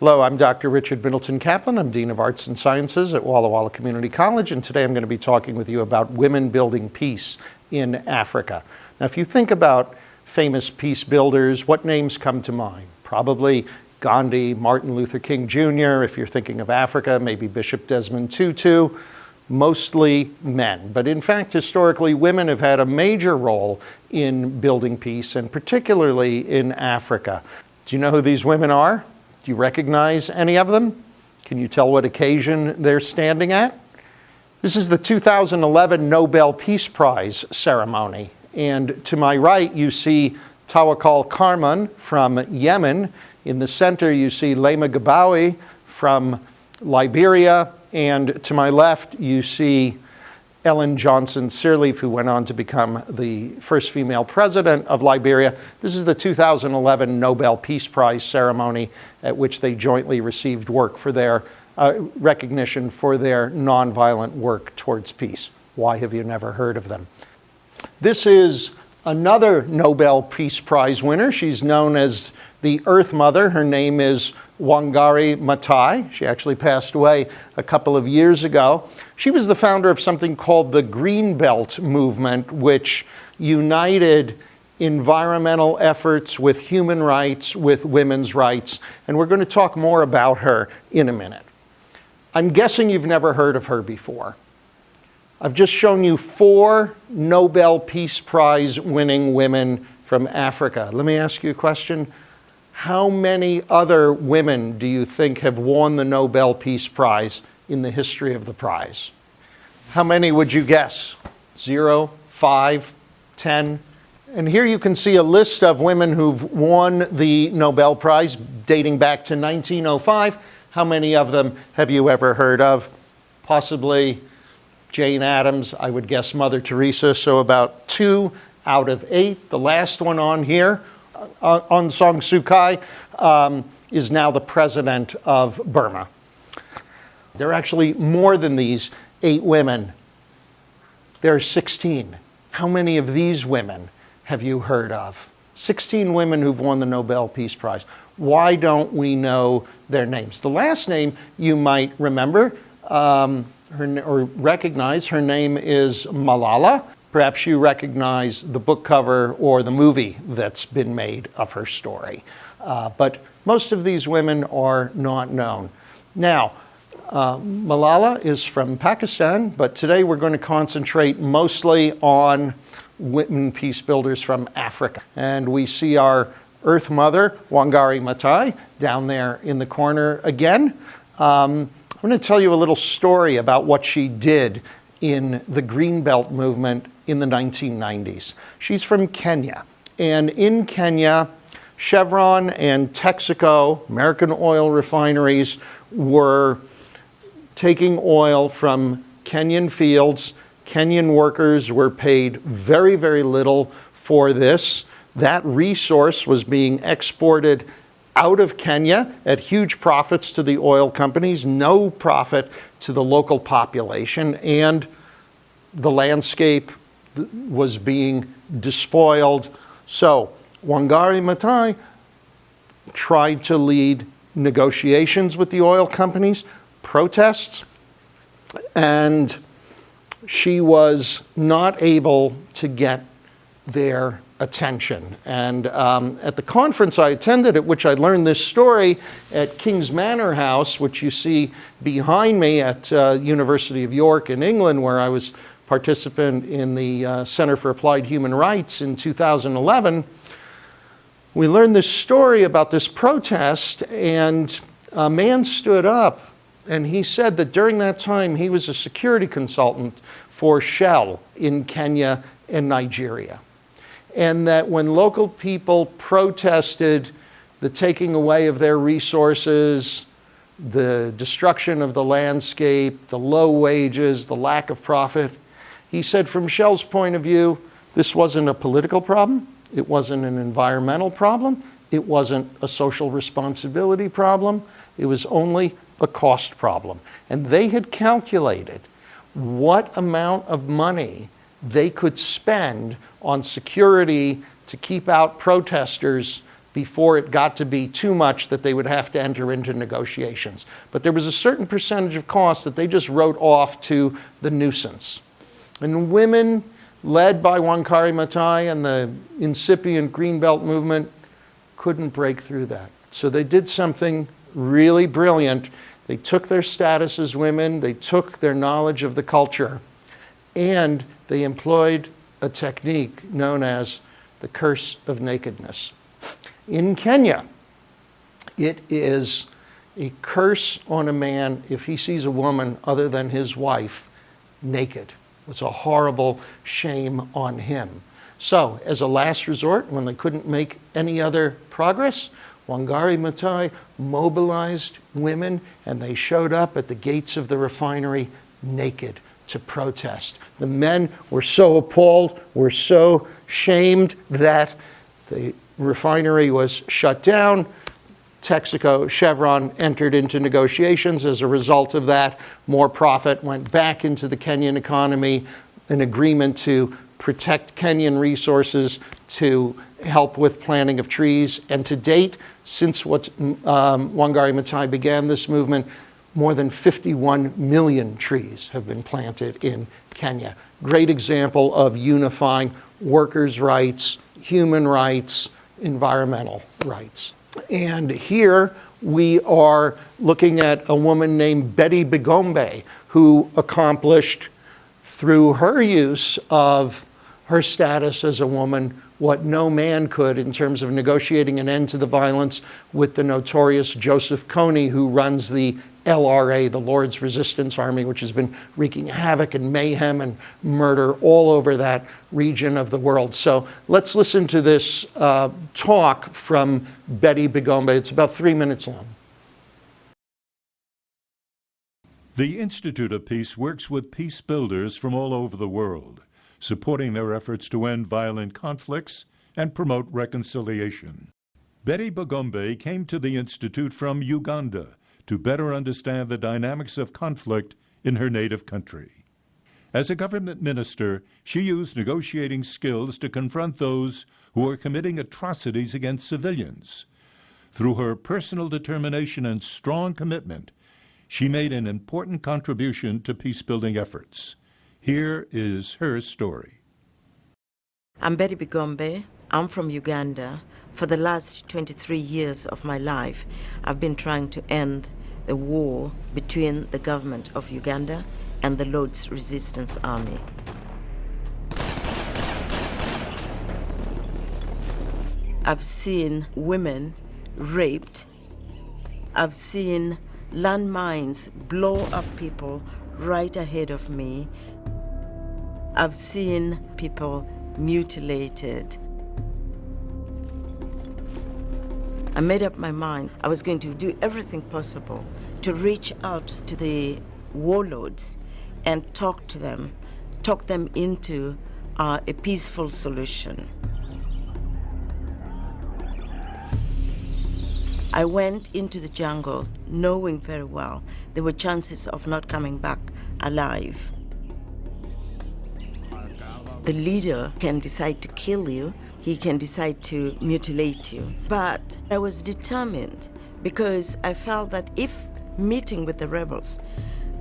Hello, I'm Dr. Richard Middleton-Kaplan. I'm Dean of Arts and Sciences at Walla Walla Community College, and today I'm going to be talking with you about women building peace in Africa. Now, if you think about famous peace builders, what names come to mind? Probably Gandhi, Martin Luther King Jr. If you're thinking of Africa, maybe Bishop Desmond Tutu. Mostly men. But in fact, historically, women have had a major role in building peace, and particularly in Africa. Do you know who these women are? Do you recognize any of them? Can you tell what occasion they're standing at? This is the 2011 Nobel Peace Prize ceremony. And to my right, you see Tawakkol Karman from Yemen. In the center, you see Lema Gabawi from Liberia. And to my left, you see Ellen Johnson Sirleaf, who went on to become the first female president of Liberia. This is the 2011 Nobel Peace Prize ceremony at which they jointly received work for their recognition for their nonviolent work towards peace. Why have you never heard of them? This is another Nobel Peace Prize winner. She's known as the Earth Mother. Her name is Wangari Maathai. She actually passed away a couple of years ago. She was the founder of something called the Green Belt movement, which united environmental efforts with human rights, with women's rights. And we're going to talk more about her in a minute. I'm guessing you've never heard of her before. I've just shown you 4 Nobel Peace Prize winning women from Africa. Let me ask you a question. How many other women do you think have won the Nobel Peace Prize in the history of the prize? How many would you guess? 0, 5, 10? And here you can see a list of women who've won the Nobel Prize dating back to 1905. How many of them have you ever heard of? Possibly Jane Addams, I would guess Mother Teresa, so about 2 out of 8. The last one on here, Aung San Suu Kyi, is now the president of Burma. There are actually more than these 8 women. There are 16. How many of these women have you heard of? 16 women who've won the Nobel Peace Prize. Why don't we know their names? The last name you might remember or recognize. Her name is Malala. Perhaps you recognize the book cover or the movie that's been made of her story. But most of these women are not known. Now, Malala is from Pakistan, but today we're going to concentrate mostly on women peace builders from Africa. And we see our Earth Mother, Wangari Maathai, down there in the corner again. I'm going to tell you a little story about what she did in the Green Belt movement in the 1990s. She's from Kenya. And in Kenya, Chevron and Texaco, American oil refineries, were taking oil from Kenyan fields. Kenyan workers were paid very, very little for this. That resource was being exported out of Kenya at huge profits to the oil companies, no profit to the local population, and the landscape was being despoiled. So Wangari Maathai tried to lead negotiations with the oil companies, protests, and she was not able to get their attention. And at the conference I attended, at which I learned this story at King's Manor House, which you see behind me at University of York in England, where I was participant in the Center for Applied Human Rights in 2011, we learned this story about this protest, and a man stood up and he said that during that time he was a security consultant for Shell in Kenya and Nigeria. And that when local people protested the taking away of their resources, the destruction of the landscape, the low wages, the lack of profit, he said from Shell's point of view, this wasn't a political problem, it wasn't an environmental problem, it wasn't a social responsibility problem, it was only a cost problem. And they had calculated what amount of money they could spend on security to keep out protesters before it got to be too much that they would have to enter into negotiations. But there was a certain percentage of costs that they just wrote off to the nuisance. And women, led by Wangari Maathai and the incipient Greenbelt movement, couldn't break through that. So they did something really brilliant. They took their status as women, they took their knowledge of the culture, and they employed a technique known as the curse of nakedness. In Kenya, it is a curse on a man if he sees a woman other than his wife naked. It's a horrible shame on him. So, as a last resort, when they couldn't make any other progress, Wangari Maathai mobilized women, and they showed up at the gates of the refinery naked to protest. The men were so appalled, were so shamed that the refinery was shut down. Texaco, Chevron entered into negotiations. As a result of that, more profit went back into the Kenyan economy, an agreement to protect Kenyan resources, to help with planting of trees. And to date, since Wangari Maathai began this movement, more than 51 million trees have been planted in Kenya. Great example of unifying workers' rights, human rights, environmental rights. And here we are looking at a woman named Betty Bigombe, who accomplished, through her use of her status as a woman, what no man could in terms of negotiating an end to the violence with the notorious Joseph Kony, who runs the LRA, the Lord's Resistance Army, which has been wreaking havoc and mayhem and murder all over that region of the world. So let's listen to this talk from Betty Bigombe. It's about 3 minutes long. The Institute of Peace works with peace builders from all over the world, supporting their efforts to end violent conflicts and promote reconciliation. Betty Bigombe came to the Institute from Uganda to better understand the dynamics of conflict in her native country. As a government minister, she used negotiating skills to confront those who are committing atrocities against civilians. Through her personal determination and strong commitment, she made an important contribution to peace-building efforts. Here is her story. I'm Betty Bigombe. I'm from Uganda. For the last 23 years of my life, I've been trying to end the war between the government of Uganda and the Lord's Resistance Army. I've seen women raped. I've seen landmines blow up people right ahead of me. I've seen people mutilated. I made up my mind I was going to do everything possible to reach out to the warlords and talk them into a peaceful solution. I went into the jungle knowing very well there were chances of not coming back alive. The leader can decide to kill you, he can decide to mutilate you. But I was determined because I felt that if meeting with the rebels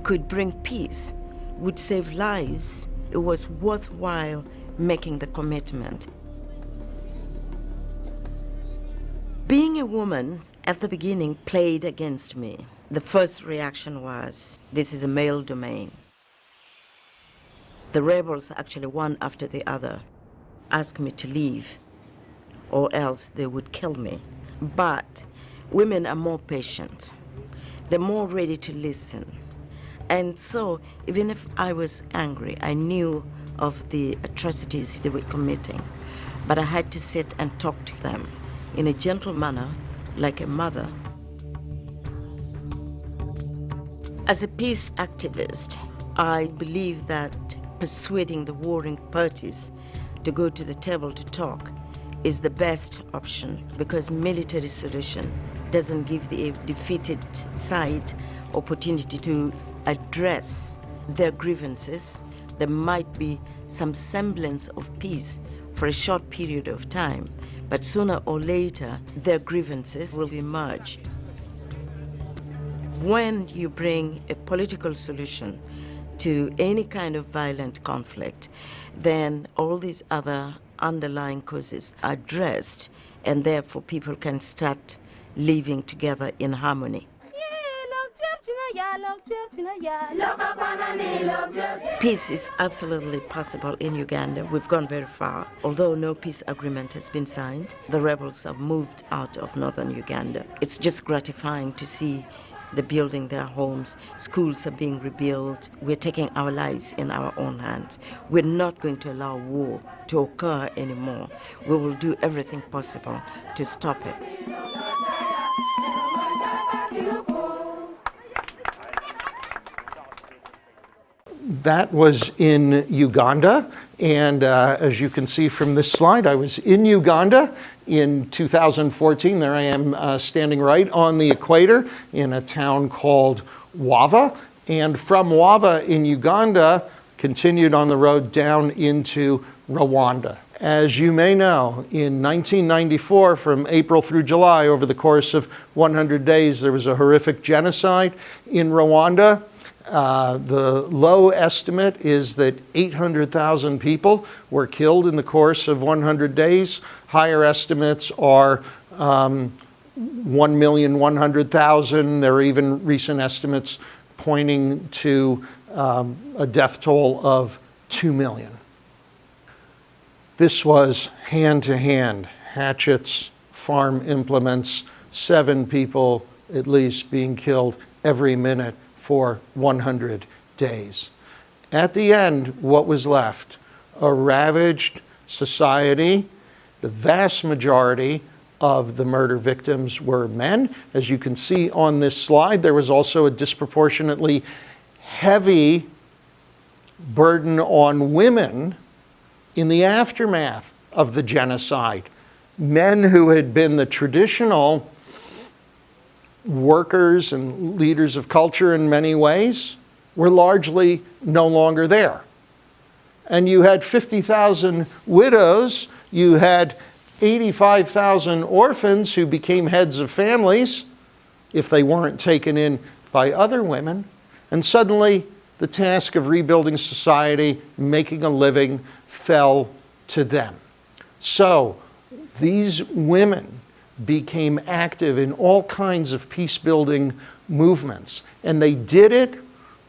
could bring peace, would save lives, it was worthwhile making the commitment. Being a woman at the beginning played against me. The first reaction was, this is a male domain. The rebels, actually one after the other, asked me to leave, or else they would kill me. But women are more patient. They're more ready to listen. And so, even if I was angry, I knew of the atrocities they were committing. But I had to sit and talk to them in a gentle manner, like a mother. As a peace activist, I believe that persuading the warring parties to go to the table to talk is the best option, because military solution doesn't give the defeated side opportunity to address their grievances. There might be some semblance of peace for a short period of time, but sooner or later, their grievances will emerge. When you bring a political solution to any kind of violent conflict, then all these other underlying causes are addressed, and therefore people can start living together in harmony. Peace is absolutely possible in Uganda. We've gone very far. Although no peace agreement has been signed, the rebels have moved out of northern Uganda. It's just gratifying to see they're building their homes, schools are being rebuilt. We're taking our lives in our own hands. We're not going to allow war to occur anymore. We will do everything possible to stop it. That was in Uganda, and as you can see from this slide, I was in Uganda in 2014. There I am standing right on the equator in a town called Wava, and from Wava in Uganda, continued on the road down into Rwanda. As you may know, in 1994, from April through July, over the course of 100 days, there was a horrific genocide in Rwanda. The low estimate is that 800,000 people were killed in the course of 100 days. Higher estimates are 1,100,000. There are even recent estimates pointing to a death toll of 2 million. This was hand-to-hand, hatchets, farm implements, 7 people at least being killed every minute for 100 days. At the end, what was left? A ravaged society. The vast majority of the murder victims were men. As you can see on this slide, there was also a disproportionately heavy burden on women in the aftermath of the genocide. Men who had been the traditional workers and leaders of culture in many ways were largely no longer there. And you had 50,000 widows, you had 85,000 orphans who became heads of families if they weren't taken in by other women, and suddenly the task of rebuilding society, making a living, fell to them. So these women became active in all kinds of peace-building movements. And they did it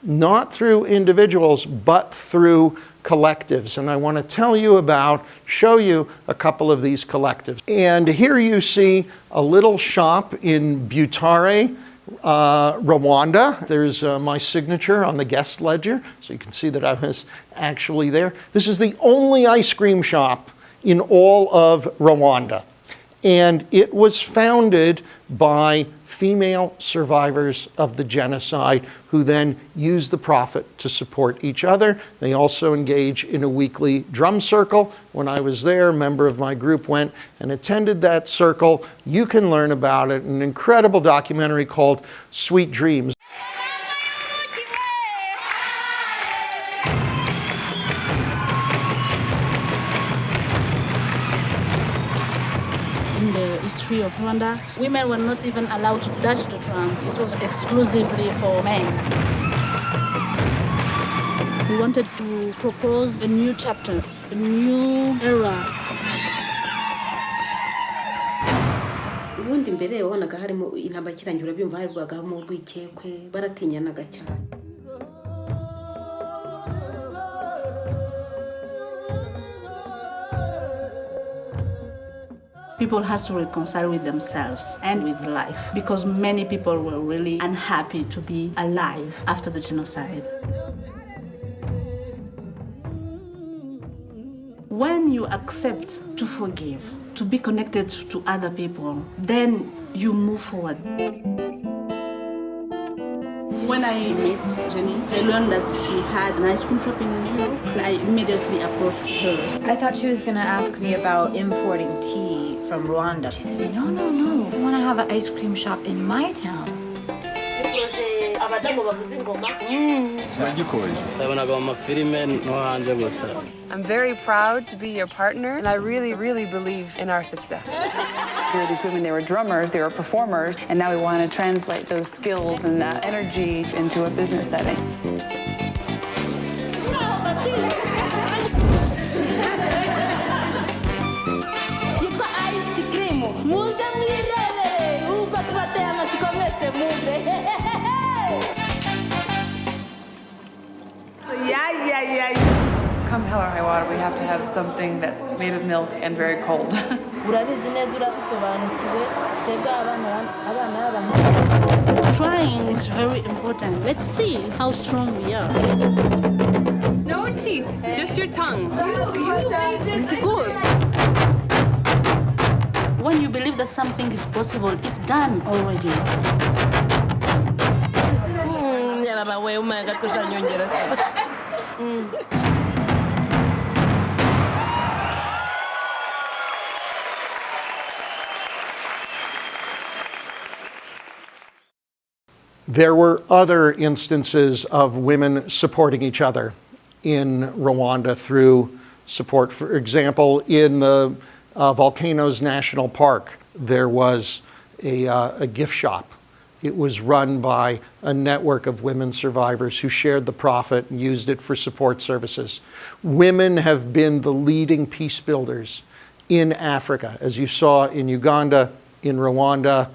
not through individuals, but through collectives. And I want to show you a couple of these collectives. And here you see a little shop in Butare, Rwanda. There's my signature on the guest ledger, so you can see that I was actually there. This is the only ice cream shop in all of Rwanda. And it was founded by female survivors of the genocide who then used the profit to support each other. They also engage in a weekly drum circle. When I was there, a member of my group went and attended that circle. You can learn about it in an incredible documentary called Sweet Dreams. Of Rwanda, women were not even allowed to touch the drum. It was exclusively for men. We wanted to propose a new chapter, a new era. Ubundi mbere wabonaga harimo intambara ikirangira byumva harwagamo urwikekwe baratinyanaga cyane. People had to reconcile with themselves and with life because many people were really unhappy to be alive after the genocide. When you accept to forgive, to be connected to other people, then you move forward. When I met Jenny, I learned that she had an ice cream shop in New York, and I immediately approached her. I thought she was going to ask me about importing tea from Rwanda. She said, no, I want to have an ice cream shop in my town. It was I'm very proud to be your partner, and I really, really believe in our success. Here are these women, they were drummers, they were performers, and now we want to translate those skills and that energy into a business setting. Come hell or high water, we have to have something that's made of milk and very cold. Trying is very important. Let's see how strong we are. No teeth, just your tongue. This is good. When you believe that something is possible, it's done already. There were other instances of women supporting each other in Rwanda through support. For example, in the Volcanoes National Park, there was a gift shop. It was run by a network of women survivors who shared the profit and used it for support services. Women have been the leading peace builders in Africa, as you saw in Uganda, in Rwanda.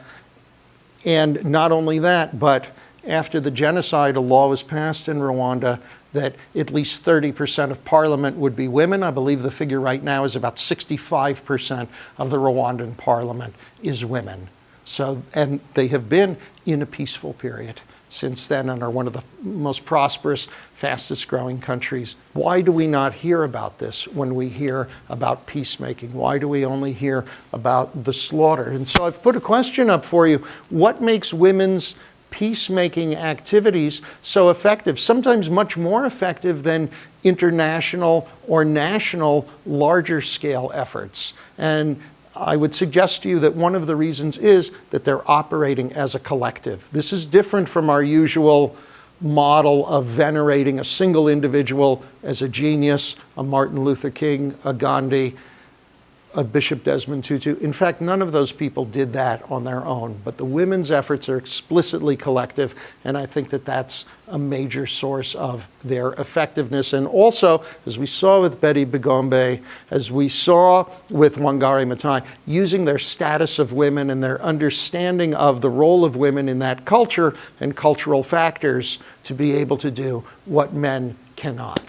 And not only that, but after the genocide, a law was passed in Rwanda that at least 30% of parliament would be women. I believe the figure right now is about 65% of the Rwandan parliament is women. So, and they have been in a peaceful period since then and are one of the most prosperous, fastest growing countries. Why do we not hear about this when we hear about peacemaking? Why do we only hear about the slaughter? And so I've put a question up for you. What makes women's peacemaking activities so effective, sometimes much more effective than international or national larger scale efforts? And I would suggest to you that one of the reasons is that they're operating as a collective. This is different from our usual model of venerating a single individual as a genius, a Martin Luther King, a Gandhi, a Bishop Desmond Tutu. In fact, none of those people did that on their own, but the women's efforts are explicitly collective, and I think that that's a major source of their effectiveness. And also, as we saw with Betty Bigombe, as we saw with Wangari Maathai, using their status of women and their understanding of the role of women in that culture and cultural factors to be able to do what men cannot.